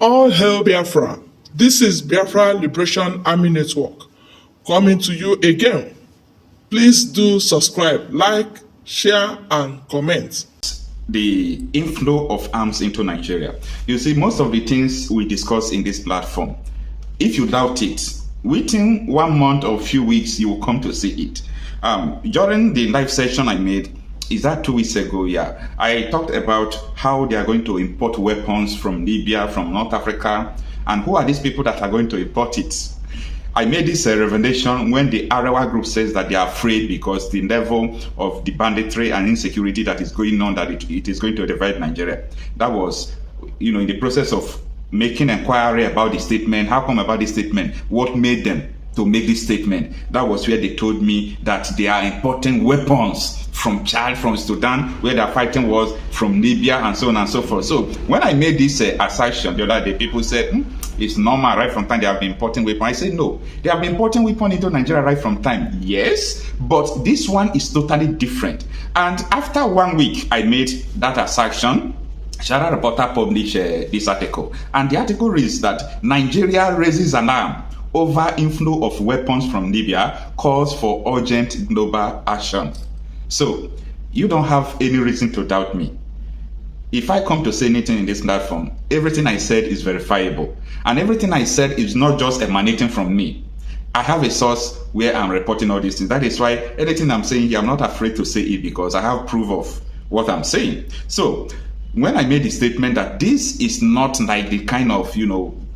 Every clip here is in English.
All hail Biafra. This is Biafra Liberation Army Network coming to you again. Please do subscribe, like, share, and comment. The inflow of arms into Nigeria. You see, most of the things we discuss in this platform, if you doubt it, within 1 month or few weeks, you will come to see it. During the live session I made, is that 2 weeks ago? Yeah, I talked about how they are going to import weapons from Libya, from North Africa, and who are these people that are going to import it? I made this revelation when the Arewa group says that they are afraid because the level of the banditry and insecurity that is going on, that it is going to divide Nigeria. That was, in the process of making inquiry about the statement. How come about this statement? What made them to make this statement? That was where they told me that they are importing weapons from Chad, from Sudan, where their fighting was, from Libya, and so on and so forth. So when I made this assertion the other day, people said, it's normal, right from time they have been importing weapons. I said, no, they have been importing weapons into Nigeria right from time. Yes, but this one is totally different. And after 1 week, I made that assertion. Shara Reporter published this article. And the article reads that Nigeria raises an alarm over inflow of weapons from Libya, calls for urgent global action. So, you don't have any reason to doubt me. If I come to say anything in this platform, everything I said is verifiable. And everything I said is not just emanating from me. I have a source where I'm reporting all these things. That is why anything I'm saying here, I'm not afraid to say it because I have proof of what I'm saying. So, when I made the statement that this is not like the kind of,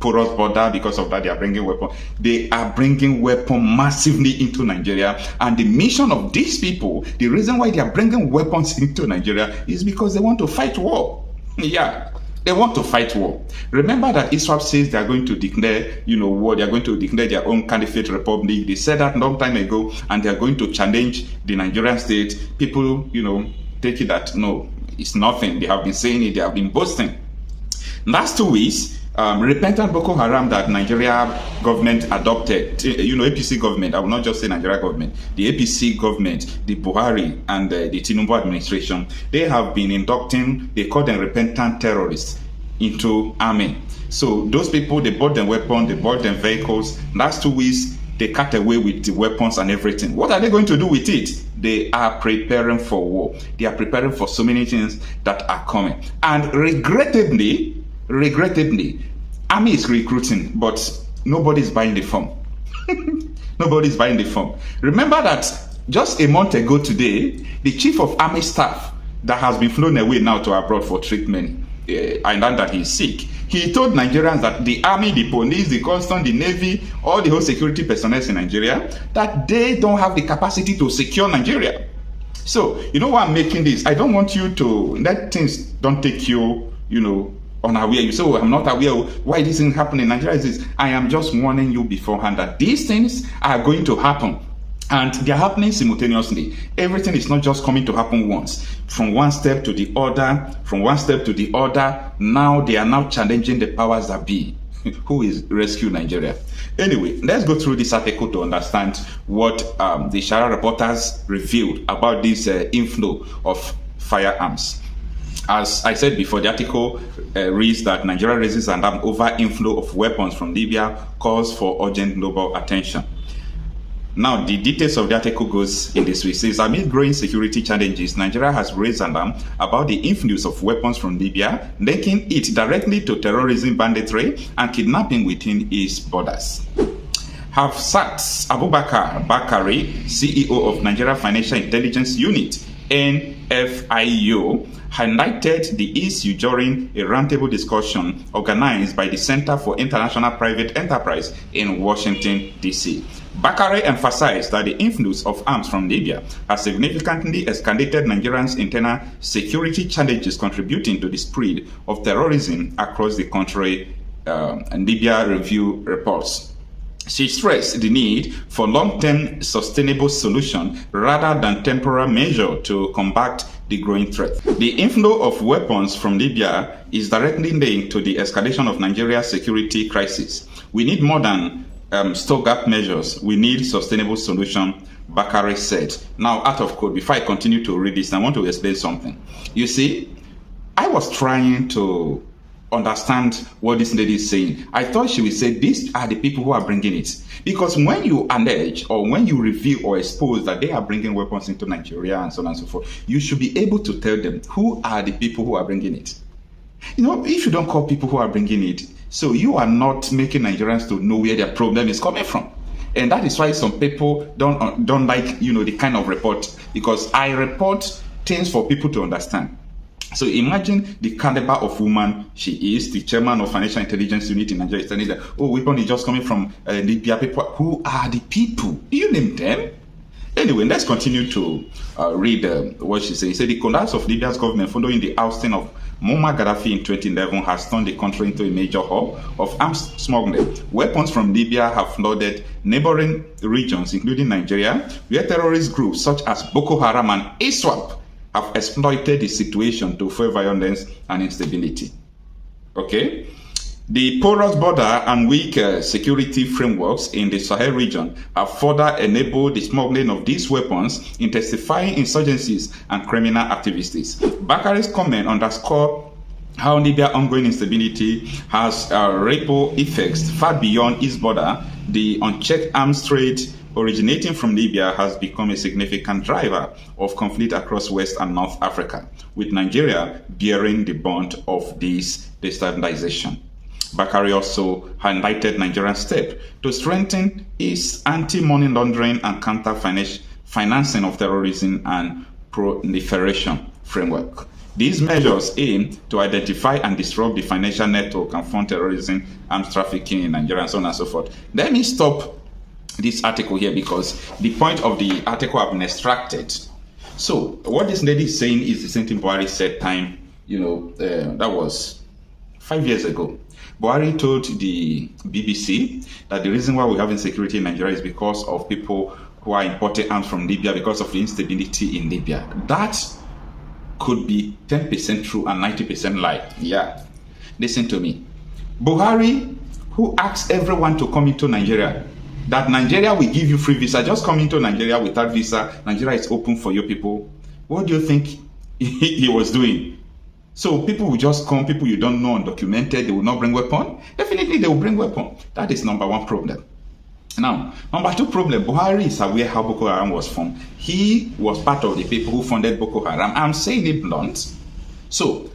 porous border, because of that they are bringing weapons. They are bringing weapons massively into Nigeria. And the mission of these people, the reason why they are bringing weapons into Nigeria is because they want to fight war. Yeah, they want to fight war. Remember that Israel says they are going to declare, war. They are going to declare their own caliphate republic. They said that long time ago, and they are going to challenge the Nigerian state. People, take it that, no, it's nothing. They have been saying it. They have been boasting. Last 2 weeks, repentant Boko Haram that Nigeria government adopted, APC government, I will not just say Nigeria government, the APC government, the Buhari and the Tinubu administration, they have been inducting, they call them repentant terrorists into army. So those people, they bought them weapons, they bought them vehicles. Last 2 weeks, they cut away with the weapons and everything. What are they going to do with it? They are preparing for war. They are preparing for so many things that are coming. And regrettably, army is recruiting, but nobody's buying the form. Nobody's buying the form. Remember that just a month ago today, the chief of army staff that has been flown away now to abroad for treatment, and that he's sick, he told Nigerians that the army, the police, the customs, the navy, all the whole security personnel in Nigeria, that they don't have the capacity to secure Nigeria. So, why I'm making this? I don't want you to let things don't take you, unaware. You say, oh, I'm not aware why this thing happened in Nigeria. Is this? I am just warning you beforehand that these things are going to happen. And they're happening simultaneously. Everything is not just coming to happen once. From one step to the other, from one step to the other. Now they are now challenging the powers that be. Who is rescue Nigeria? Anyway, let's go through this article to understand what the Shara reporters revealed about this inflow of firearms. As I said before, the article reads that Nigeria raises an alarm over inflow of weapons from Libya, calls for urgent global attention. Now, the details of the article goes in this way. It says, amid growing security challenges, Nigeria has raised an alarm about the influx of weapons from Libya, linking it directly to terrorism, banditry, and kidnapping within its borders. Hafsat Abubakar Bakari, CEO of Nigeria Financial Intelligence Unit, NFIU, highlighted the issue during a roundtable discussion organized by the Center for International Private Enterprise in Washington, D.C. Bakare emphasized that the influx of arms from Libya has significantly escalated Nigeria's internal security challenges, contributing to the spread of terrorism across the country, and Libya Review reports. She stressed the need for long-term sustainable solution rather than temporary measure to combat the growing threat. The inflow of weapons from Libya is directly linked to the escalation of Nigeria's security crisis. We need more than stopgap measures. We need sustainable solution, Bakare said. Now, out of quote, before I continue to read this, I want to explain something. You see, I was trying to understand what this lady is saying. I thought she would say these are the people who are bringing it. Because when you allege or when you reveal or expose that they are bringing weapons into Nigeria and so on and so forth, you should be able to tell them who are the people who are bringing it. You know, if you don't call people who are bringing it, so you are not making Nigerians to know where their problem is coming from. And that is why some people don't like, the kind of report, because I report things for people to understand. So imagine the caliber of woman she is, the chairman of Financial Intelligence Unit in Nigeria, is telling that, weapon is just coming from Libya. People, who are the people? Do you name them? Anyway, let's continue to read what she said. He said the collapse of Libya's government following the ousting of Muammar Gaddafi in 2011 has turned the country into a major hub of arms smuggling. Weapons from Libya have flooded neighboring regions, including Nigeria, where terrorist groups such as Boko Haram and ISWAP have exploited the situation to fuel violence and instability. Okay? The porous border and weak security frameworks in the Sahel region have further enabled the smuggling of these weapons, intensifying insurgencies and criminal activities. Bakari's comment underscore how Libya's ongoing instability has ripple effects far beyond its border. The unchecked arms trade originating from Libya has become a significant driver of conflict across West and North Africa, with Nigeria bearing the brunt of this destabilization. Bakari also highlighted Nigeria's step to strengthen its anti-money laundering and counter-financing of terrorism and proliferation framework. These measures aim to identify and disrupt the financial network and fund terrorism, arms trafficking in Nigeria, and so on and so forth. Let me stop this article here because the point of the article have been extracted. So what this lady is saying is the same thing Buhari said that was 5 years ago. Buhari told the BBC that the reason why we have insecurity in Nigeria is because of people who are importing arms from Libya because of the instability in Libya. That could be 10% true and 90% lie. Yeah. Listen to me. Buhari, who asked everyone to come into Nigeria, that Nigeria will give you free visa, just come into Nigeria without visa, Nigeria is open for you people. What do you think he was doing? So people will just come, people you don't know, undocumented, they will not bring weapon. Definitely they will bring weapon. That is number one problem. Now, number two problem, Buhari is aware how Boko Haram was formed. He was part of the people who funded Boko Haram. I'm saying it blunt. So,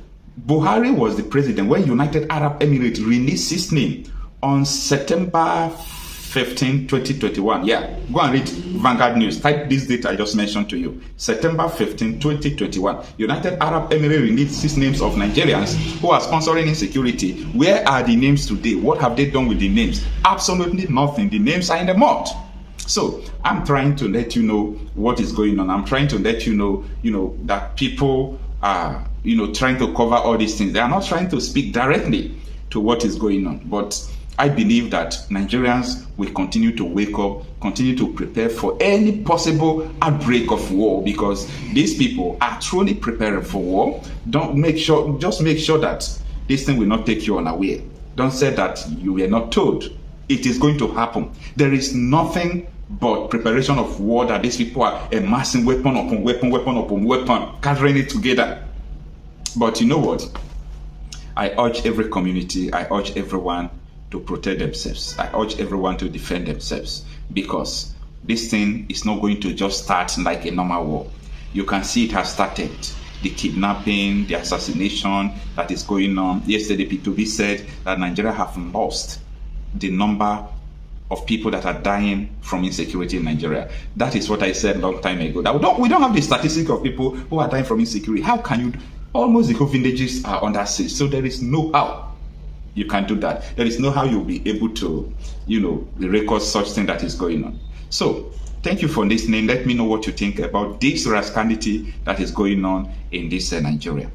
Buhari was the president when United Arab Emirates released his name on September 15, 2021. Yeah, go and read Vanguard News. Type this date I just mentioned to you. September 15, 2021. United Arab Emirates released 6 names of Nigerians who are sponsoring insecurity. Where are the names today? What have they done with the names? Absolutely nothing. The names are in the mud. So I'm trying to let you know what is going on. I'm trying to let you know, that people are, trying to cover all these things. They are not trying to speak directly to what is going on. But I believe that Nigerians will continue to wake up, continue to prepare for any possible outbreak of war, because these people are truly preparing for war. Just make sure that this thing will not take you unaware. Don't say that you were not told. It is going to happen. There is nothing but preparation of war that these people are amassing weapon upon weapon, weapon upon weapon, gathering it together. But you know what? I urge every community, I urge everyone to protect themselves. I urge everyone to defend themselves, because this thing is not going to just start like a normal war. You can see it has started. The kidnapping, the assassination that is going on. Yesterday, P2B said that Nigeria have lost the number of people that are dying from insecurity in Nigeria. That is what I said a long time ago. That we don't have the statistics of people who are dying from insecurity. How can you? Almost the whole villages are under siege. So there is no how you can do that. There is no how you'll be able to, record such thing that is going on. So, thank you for listening. Let me know what you think about this rascality that is going on in this Nigeria.